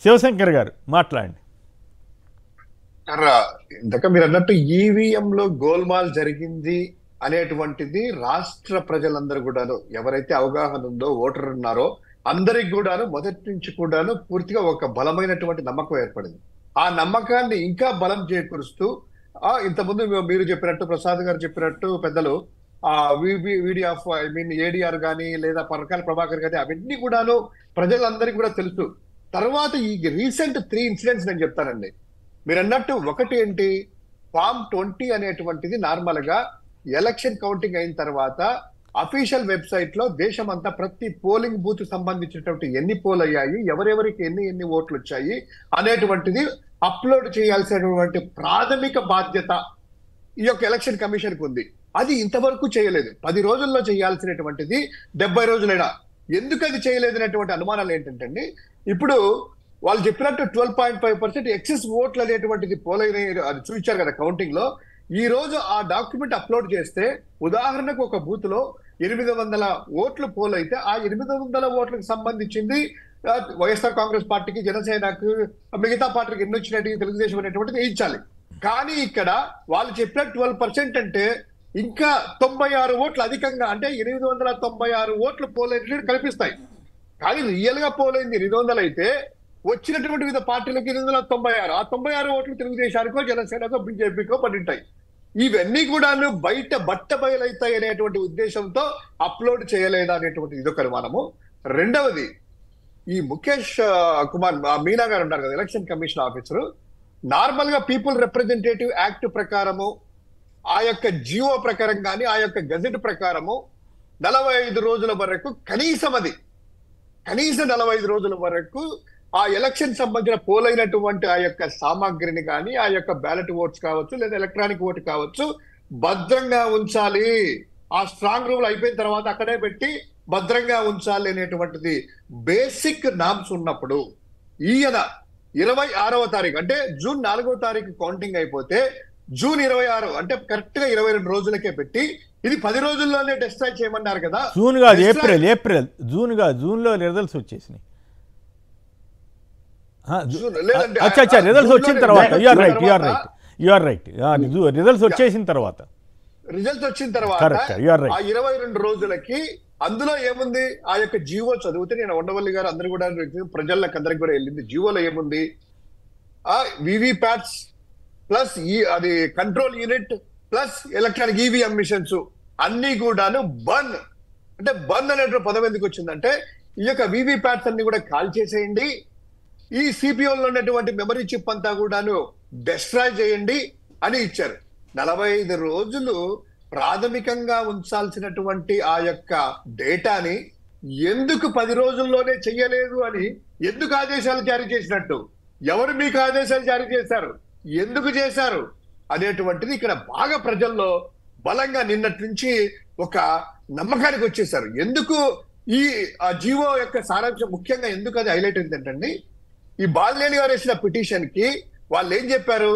శివశంకర్ గారు మాట్లాడండి. ఇంతక మీరు అన్నట్టు ఈవీఎంలో గోల్మాల్ జరిగింది అనేటువంటిది రాష్ట్ర ప్రజలందరూ కూడాను, ఎవరైతే అవగాహన ఉందో ఓటర్ ఉన్నారో అందరికి కూడాను మొదటి నుంచి కూడాను పూర్తిగా ఒక బలమైనటువంటి నమ్మకం ఏర్పడింది. ఆ నమ్మకాన్ని ఇంకా బలం చేకూరుస్తూ ఇంతకుముందు మీరు చెప్పినట్టు, ప్రసాద్ గారు చెప్పినట్టు, పెద్దలు ఆఫ్ ఏడిఆర్ కానీ లేదా పరకాల ప్రభాకర్ కానీ అవన్నీ కూడాను ప్రజలందరికీ కూడా తెలుసు. తర్వాత ఈ రీసెంట్ 3 ఇన్సిడెంట్స్ నేను చెప్తానండి. మీరు అన్నట్టు ఒకటి ఏంటి, ఫామ్ 20 అనేటువంటిది నార్మల్ గా ఎలక్షన్ కౌంటింగ్ అయిన తర్వాత అఫీషియల్ వెబ్సైట్ లో దేశమంతా ప్రతి పోలింగ్ బూత్ సంబంధించినటువంటి ఎన్ని పోల్ అయ్యాయి, ఎవరెవరికి ఎన్ని ఓట్లు వచ్చాయి అనేటువంటిది అప్లోడ్ చేయాల్సినటువంటి ప్రాథమిక బాధ్యత ఈ యొక్క ఎలక్షన్ కమిషన్ కు ఉంది. అది ఇంతవరకు చేయలేదు. 10 రోజుల్లో చేయాల్సినటువంటిది 70 రోజులైనా ఎందుకు అది చేయలేదు అనేటువంటి అనుమానాలు ఏంటంటే, ఇప్పుడు వాళ్ళు చెప్పినట్టు 12.5% ఎక్సెస్ ఓట్లు అనేటువంటిది పోలైన అది చూపించారు కదా కౌంటింగ్ లో. ఈ రోజు ఆ డాక్యుమెంట్ అప్లోడ్ చేస్తే ఉదాహరణకు ఒక బూత్ లో 800 ఓట్లు పోల్ అయితే ఆ 800 ఓట్లకు సంబంధించింది వైఎస్ఆర్ కాంగ్రెస్ పార్టీకి, జనసేనకు, మిగతా పార్టీకి ఎన్ని వచ్చినట్టు తెలుగుదేశం అనేటువంటిది వేయించాలి. కానీ ఇక్కడ వాళ్ళు చెప్పిన 12% అంటే ఇంకా 96 ఓట్లు అధికంగా, అంటే 896 ఓట్లు పోలైన కల్పిస్తాయి. కానీ రియల్ గా పోలైంది 800 అయితే వచ్చినటువంటి వివిధ పార్టీలకు 896, ఆ 96 ఓట్లు తెలుగుదేశానికో, జనసేనకో, బీజేపీకో పడింటాయి. ఇవన్నీ కూడా బయట బట్ట బయలైతాయి అనేటువంటి ఉద్దేశంతో అప్లోడ్ చేయలేదా అనేటువంటి ఇదొక అనుమానము. రెండవది, ఈ ముఖేష్ కుమార్ మీనా గారు ఉంటారు కదా ఎలక్షన్ కమిషన్ ఆఫీసరు, నార్మల్ గా పీపుల్ రిప్రజెంటేటివ్ యాక్ట్ ప్రకారము, ఆ యొక్క జియో ప్రకారం కానీ, ఆ యొక్క గజెట్ ప్రకారము 45 రోజుల వరకు కనీసం 45 రోజుల వరకు ఆ ఎలక్షన్ సంబంధించిన పోలైనటువంటి ఆ యొక్క సామాగ్రిని కానీ, ఆ యొక్క బ్యాలెట్ ఓట్స్ కావచ్చు లేదా ఎలక్ట్రానిక్ ఓటు కావచ్చు భద్రంగా ఉంచాలి. ఆ స్ట్రాంగ్ రూల్ అయిపోయిన తర్వాత అక్కడే పెట్టి భద్రంగా ఉంచాలి అనేటువంటిది బేసిక్ నామ్స్ ఉన్నప్పుడు, ఈయన 26వ తారీఖు అంటే జూన్ 4వ తారీఖు కౌంటింగ్ అయిపోతే జూన్ 26 అంటే కరెక్ట్ గా 22 రోజులకే పెట్టి ఇది 10 రోజుల్లోనే డిస్ట్రాయ్ చేయమన్నారు కదా. జూన్ కాదు, ఏప్రిల్ జూన్ లో రిజల్ట్స్ వచ్చేసినాయి. రిజల్ట్స్ వచ్చిన తర్వాత రిజల్ట్స్ వచ్చేసిన తర్వాత ఆ 22 రోజులకి అందులో ఏముంది, ఆ యొక్క జీవో చదివితే నేను ఉండవల్లి గారు అందరు కూడా ప్రజలకు అందరికి కూడా వెళ్ళింది. జీవోలో ఏముంది, ఆ వివిప్యాట్స్ ప్లస్ అది control unit plus electronic EVM machines అన్ని కూడాను బర్న్. అంటే బర్న్ అనేటువంటి పదం ఎందుకు వచ్చిందంటే, ఈ యొక్క వివిప్యాట్స్ అన్ని కూడా కాల్ చేసేయండి, ఈ సిపిఓలో ఉన్నటువంటి మెమరీ చిప్ అంతా కూడాను డిస్ట్రాయ్ చేయండి అని ఇచ్చారు. 45 రోజులు ప్రాథమికంగా ఉంచాల్సినటువంటి ఆ యొక్క డేటాని ఎందుకు 10 రోజుల్లోనే చెయ్యలేదు అని ఎందుకు ఆదేశాలు జారీ చేసినట్టు, ఎవరు మీకు ఆదేశాలు జారీ చేశారు, ఎందుకు చేశారు అనేటువంటిది ఇక్కడ బాగా ప్రజల్లో బలంగా నిన్నటి నుంచి ఒక నమ్మకానికి వచ్చేసారు. ఎందుకు ఈ జీవో యొక్క సారాంశం ముఖ్యంగా ఎందుకు అది హైలైట్ అయిందంటే, ఈ బాలినేని గారు వేసిన పిటిషన్ కి వాళ్ళు ఏం చెప్పారు,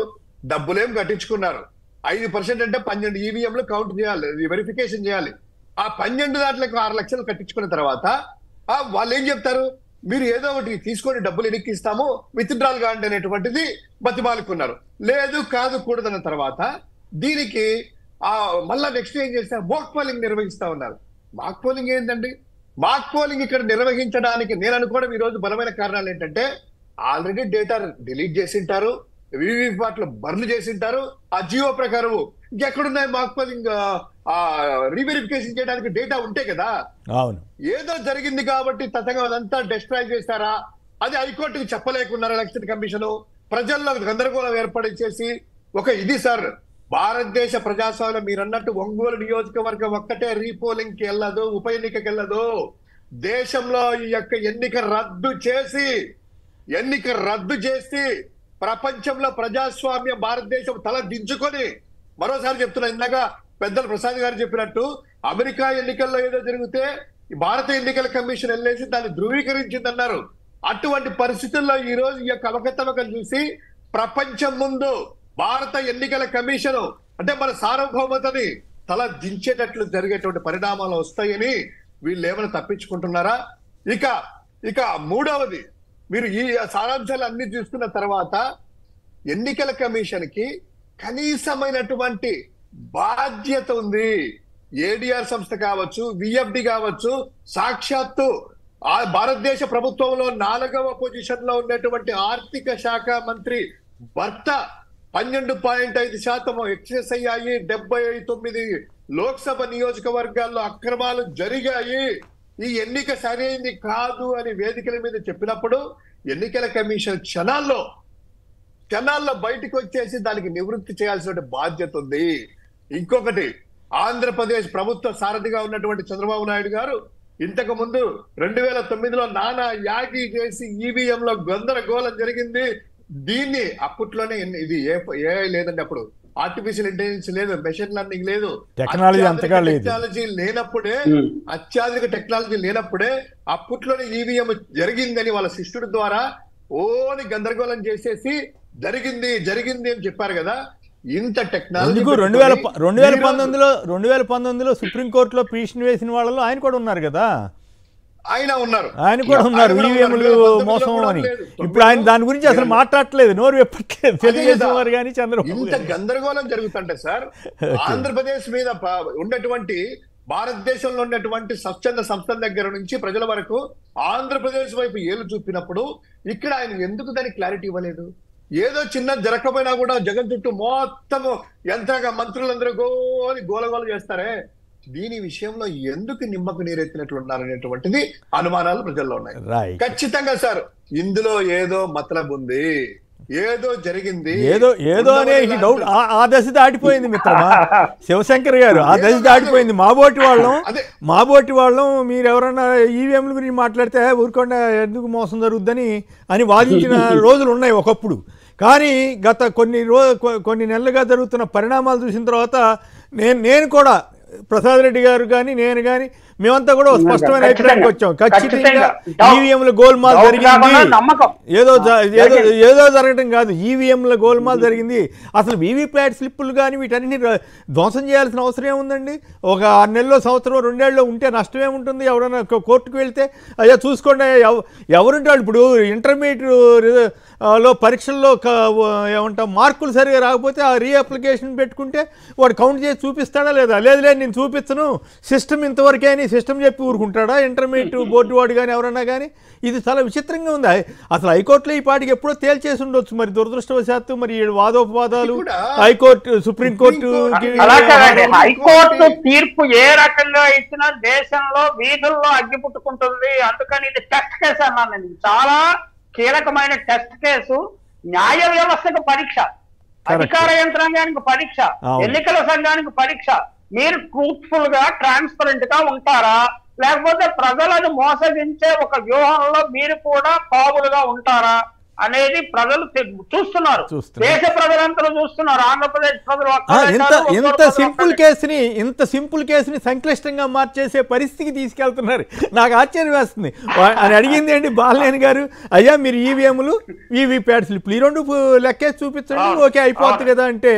డబ్బులేం కట్టించుకున్నారు. 5% అంటే 12 ఈవీఎంలు కౌంట్ చేయాలి, వెరిఫికేషన్ చేయాలి. ఆ 12 దాంట్లకు 6 లక్షలు కట్టించుకున్న తర్వాత వాళ్ళు ఏం చెప్తారు, మీరు ఏదో ఒకటి తీసుకొని డబ్బులు వెనక్కి ఇస్తాము, విత్డ్రాల్ కాండి అనేటువంటిది బతిమాలుకున్నారు. లేదు కాదు కూడదన్న తర్వాత దీనికి మళ్ళా నెక్స్ట్ ఏం చేస్తారు, మాక్ పోలింగ్ నిర్వహిస్తా ఉన్నారు. మాక్ పోలింగ్ ఏంటండి, మాక్ పోలింగ్ ఇక్కడ నిర్వహించడానికి నేను అనుకోవడం ఈ రోజు బలమైన కారణాలు ఏంటంటే, ఆల్రెడీ డేటా డిలీట్ చేసింటారు, వివిప్యాట్లు బర్న్ చేసింటారు. ఆ జియో ప్రకారం ఇంకెక్కడున్నాయి మాక్ పోలింగ్ రీవెరిఫికేషన్ చేయడానికి డేటా ఉంటే కదా. అవును, ఏదో జరిగింది కాబట్టి తతంగా అదంతా డిస్ట్రాయ్ చేస్తారా, అది హైకోర్టుకి చెప్పలేకున్నారు ఎలక్షన్ కమిషన్. ప్రజల్లో గందరగోళం ఏర్పడిచేసి ఇది సార్ భారతదేశ ప్రజాస్వామ్యం మీరు అన్నట్టు ఒంగోలు నియోజకవర్గం ఒక్కటే రీపోలింగ్ కి వెళ్ళదు, ఉప ఎన్నికకి వెళ్ళదు. దేశంలో ఈ యొక్క ఎన్నిక రద్దు చేసి ప్రపంచంలో ప్రజాస్వామ్యం భారతదేశం తల దించుకొని, మరోసారి చెప్తున్నా, ఇందాక పెద్దలు ప్రసాద్ గారు చెప్పినట్టు అమెరికా ఎన్నికల్లో ఏదో జరిగితే భారత ఎన్నికల కమిషన్ వెళ్ళేసి దాన్ని ధృవీకరించిందన్నారు. అటువంటి పరిస్థితుల్లో ఈ రోజు ఈ యొక్క అవకతవకలు చూసి ప్రపంచం ముందు భారత ఎన్నికల కమిషన్ అంటే మన సార్వభౌమతని తల దించేటట్లు జరిగేటువంటి పరిణామాలు వస్తాయని వీళ్ళు ఏమైనా తప్పించుకుంటున్నారా? ఇక మూడవది మీరు ఈ సారాంశాలు అన్ని చూసుకున్న తర్వాత ఎన్నికల కమిషన్ కి కనీసమైనటువంటి బాధ్యత ఉంది. ఏడిఆర్ సంస్థ కావచ్చు, విఎఫ్డి కావచ్చు, సాక్షాత్తు ఆ భారతదేశ ప్రభుత్వంలో 4వ పొజిషన్ లో ఉన్నటువంటి ఆర్థిక శాఖ మంత్రి భర్త 12.5% ఎక్సెస్ అయ్యాయి. 79 లోక్సభ నియోజకవర్గాల్లో అక్రమాలు జరిగాయి, ఈ ఎన్నిక సరైనది కాదు అని వేదికల మీద చెప్పినప్పుడు ఎన్నికల కమిషన్ క్షణాల్లో బయటకు వచ్చేసి దానికి నివృత్తి చేయాల్సిన బాధ్యత ఉంది. ఇంకొకటి, ఆంధ్రప్రదేశ్ ప్రభుత్వ సారథిగా ఉన్నటువంటి చంద్రబాబు నాయుడు గారు ఇంతకు ముందు 2009లో నానా యాగి చేసి ఈవీఎంలో గందరగోళం జరిగింది. దీన్ని అప్పట్లోనే ఇది ఏ లేదండి, అప్పుడు ఆర్టిఫిషియల్ ఇంటెలిజెన్స్ లేదు, మెషిన్ లెర్నింగ్ లేదు, టెక్నాలజీ లేనప్పుడే అత్యాధునిక టెక్నాలజీ లేనప్పుడే అప్పట్లోనే ఈవీఎం జరిగిందని వాళ్ళ శిష్యుడి ద్వారా ఓని గందరగోళం చేసేసి జరిగింది అని చెప్పారు కదా. ఇంత టెక్నాలజీ 2019లో సుప్రీంకోర్టులో పిటిషన్ వేసిన వాళ్ళలో ఆయన కూడా ఉన్నారు కదా. ఆయన కూడా ఉన్నారు ఈవీఎంలు మోసం అని. ఇప్పుడు ఆయన దాని గురించి అసలు మాట్లాడట్లేదు, నోరు వెప్పట్లేదు తెలుగుదేశం వారు కానీ చంద్రబాబు. ఇంత గందరగోళం జరుగుతుంటే సార్, ఆంధ్రప్రదేశ్ మీద ఉన్నటువంటి భారతదేశంలో ఉన్నటువంటి స్వచ్ఛంద సంస్థల దగ్గర నుంచి ప్రజల వరకు ఆంధ్రప్రదేశ్ వైపు ఏలు చూపినప్పుడు ఇక్కడ ఆయన ఎందుకు దానికి క్లారిటీ ఇవ్వలేదు? ఏదో చిన్న జరగకపోయినా కూడా జగన్ చుట్టూ మొత్తము యంత్రంగా మంత్రులందరూ గోలగోల చేస్తారే, దీని విషయంలో ఎందుకు నిమ్మకు నీరెత్తినట్లున్నారనేటువంటిది అనుమానాలు ప్రజల్లో ఉన్నాయి. ఖచ్చితంగా సార్ ఇందులో ఏదో మతలబు ఉంది, ఏదో జరిగింది, ఏదో అనే డౌట్ ఆ దశ దాటిపోయింది మిత్రమా శివశంకర్ గారు. ఆ దశ దాటిపోయింది. మాబోటి వాళ్ళం మీరు ఎవరన్నా ఈవీఎంల గురించి మాట్లాడితే ఊరుకుండా ఎందుకు మోసం జరుగుద్దని అని వాదించిన రోజులు ఉన్నాయి ఒకప్పుడు. కానీ గత కొన్ని నెలలుగా జరుగుతున్న పరిణామాలు చూసిన తర్వాత నేను కూడా ప్రసాద్ రెడ్డి గారు కానీ నేను కానీ మేమంతా కూడా స్పష్టమైన అభిప్రాయానికి వచ్చాం. ఖచ్చితంగా ఈవీఎంల గోల్మాల్ జరిగింది, ఏదో జరగడం కాదు, ఈవీఎంల గోల్మాల్ జరిగింది. అసలు వీవీప్యాట్ స్లిప్పులు కానీ వీటన్ని ధ్వంసం చేయాల్సిన అవసరం ఏముందండి? ఒక 6 నెలలో సంవత్సరం 2 ఏళ్ళలో ఉంటే నష్టం ఏముంటుంది? ఎవరైనా కోర్టుకు వెళ్తే అయ్యా చూసుకోండి ఎవరుంటాడు. ఇప్పుడు ఇంటర్మీడియట్ లో పరీక్షల్లో ఏమంటాం మార్కులు సరిగా రాకపోతే ఆ రీఅప్లికేషన్ పెట్టుకుంటే వాడు కౌంట్ చేసి చూపిస్తాడా లేదా? లేదు నేను చూపించను, సిస్టమ్ ఇంతవరకే అని సిస్టమ్ చెప్పి ఊరుకుంటాడా ఇంటర్మీడియట్ బోర్డు వాడు కానీ ఎవరన్నా కానీ? ఇది చాలా విచిత్రంగా ఉంది. అసలు హైకోర్టులో ఈ పాటికి ఎప్పుడో తేల్చేసి ఉండొచ్చు, మరి దురదృష్టవశాత్తు మరి వాదోపవాదాలు హైకోర్టు సుప్రీంకోర్టు హైకోర్టు తీర్పు ఏ రకంగా ఇచ్చినా దేశంలో వీధుల్లో అగ్గి పుట్టుకుంటుంది. అందుకని ఇది టెస్ట్ కేసు అన్నాను నేను. చాలా కీలకమైన టెస్ట్ కేసు. న్యాయ వ్యవస్థకు పరీక్ష, అధికార యంత్రాంగానికి పరీక్ష, ఎన్నికల సంఘానికి పరీక్ష. మీరు ట్రూత్ఫుల్ గా ట్రాన్స్పరెంట్ గా ఉంటారా, లేకపోతే ప్రజలను మోసగించే ఒక వ్యూహంలో మీరు కూడా పావులుగా ఉంటారా అనేది ప్రజలు చూస్తున్నారు. దేశ ప్రజలంతా చూస్తున్నారు. ఆంధ్రప్రదేశ్ ప్రజలు ఇంత సింపుల్ కేసుని సంక్లిష్టంగా మార్చేసే పరిస్థితికి తీసుకెళ్తున్నారు. నాకు ఆశ్చర్యం వేస్తుంది. అని అడిగింది ఏంటి బాలనేని గారు, అయ్యా మీరు ఈవీఎంలు వీవీప్యాట్ స్లిప్లు ఈ 2 లెక్కేసి చూపించండి, ఓకే అయిపోతుంది కదా అంటే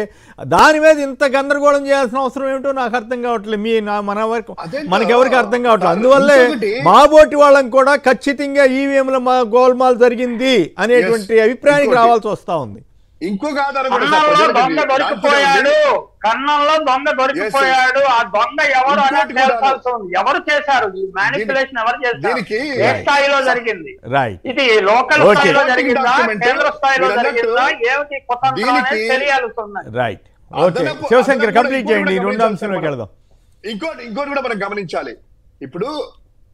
దాని మీద ఇంత గందరగోళం చేయాల్సిన అవసరం ఏమిటో నాకు అర్థం కావట్లేదు. మనకెవరికి అర్థం కావట్లేదు. అందువల్లే మాబోటి వాళ్ళం కూడా ఖచ్చితంగా ఈవీఎంల గోల్మాల్ జరిగింది అనేటువంటి అభిప్రాయానికి రావాల్సి వస్తా ఉంది. దొంగ దొరికిపోయాడు, కన్నంలో దొంగ దొరికిపోయాడు. ఆ దొంగ ఎవరు అనేది తెలుసుకోవాల్సి ఉంది. ఎవరు చేశారు ఈ మ్యానిపులేషన్, ఎవరు చేశారు, ఏ స్థాయిలో జరిగింది, ఇది లోకల్ స్థాయిలో జరిగిందా, కేంద్ర స్థాయిలో జరిగిందా, ఏమిటి తెలియాల్సి ఉంది. రైట్, ఓకే శివశంకర్ కంప్లీట్ చేయండి. 2 అంశంలోకి వెళ్దాం. ఇంకోటి కూడా మనం గమనించాలి. ఇప్పుడు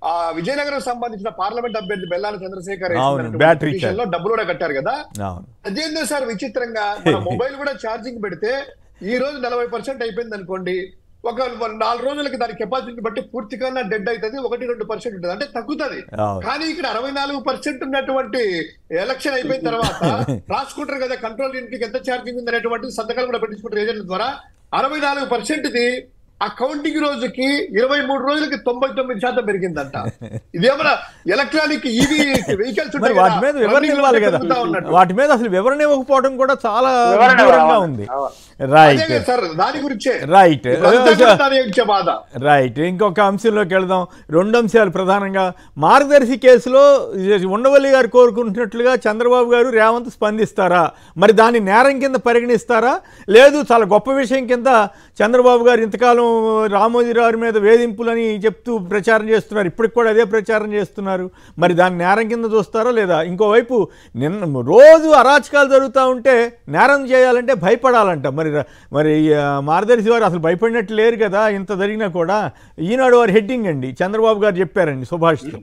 ఆ విజయనగరం సంబంధించిన పార్లమెంట్ అభ్యర్థి బెల్లాల చంద్రశేఖర్ లో డబ్బులు కూడా కట్టారు కదా. అదేందో సార్ విచిత్రంగా మన మొబైల్ కూడా ఛార్జింగ్ పెడితే ఈ రోజు 40% అయిపోయింది అనుకోండి, ఒక 4 రోజులకి దాని కెపాసిటీ బట్టి పూర్తిగా డెడ్ అవుతుంది, 1-2% ఉంటుంది, అంటే తగ్గుతుంది. కానీ ఇక్కడ 64% ఉన్నటువంటి ఎలక్షన్ అయిపోయిన తర్వాత రాసుకుంటారు కదా కంట్రోల్ యూనిట్ కి ఎంత ఛార్జింగ్ ఉంది అనేటువంటి సంతకాలు కూడా పెట్టించుకుంటారు ఏజెంట్ల ద్వారా. 64%ది ఆ కౌంటింగ్ రోజుకి 23 రోజులకి 99% పెరిగిందంట. ఇదేమన్నా ఎలక్ట్రానిక్ ఈవీ వెహికల్స్ మరి వాటి మీద వివరణ ఇవ్వాలి కదా, వాటి మీద అసలు వివరణ ఇవ్వకపోవడం కూడా చాలా దూరంగా ఉంది. రైట్ సార్, దాని గురించే రైట్ బాధ. రైట్ ఇంకొక అంశంలోకి వెళదాం. 2 అంశాలు ప్రధానంగా. మార్గదర్శి కేసులో ఉండవల్లి గారు కోరుకుంటున్నట్లుగా చంద్రబాబు గారు రేవంత్ స్పందిస్తారా? మరి దాన్ని నేరం కింద పరిగణిస్తారా, లేదు చాలా గొప్ప విషయం కింద చంద్రబాబు గారు ఇంతకాలం రామోజీరావు మీద వేధింపులని చెప్తూ ప్రచారం చేస్తున్నారు, ఇప్పటికి కూడా అదే ప్రచారం చేస్తున్నారు, మరి దాన్ని నేరం కింద చూస్తారా లేదా? ఇంకోవైపు రోజు అరాచకాలు జరుగుతూ ఉంటే నేరం చేయాలంటే భయపడాలంట. మరి మార్గదర్శి వారు అసలు భయపడినట్టు లేరు కదా ఇంత జరిగినా కూడా. ఈనాడు వారి హెడ్డింగ్ అండి, చంద్రబాబు గారు చెప్పారండి సుభాషితం.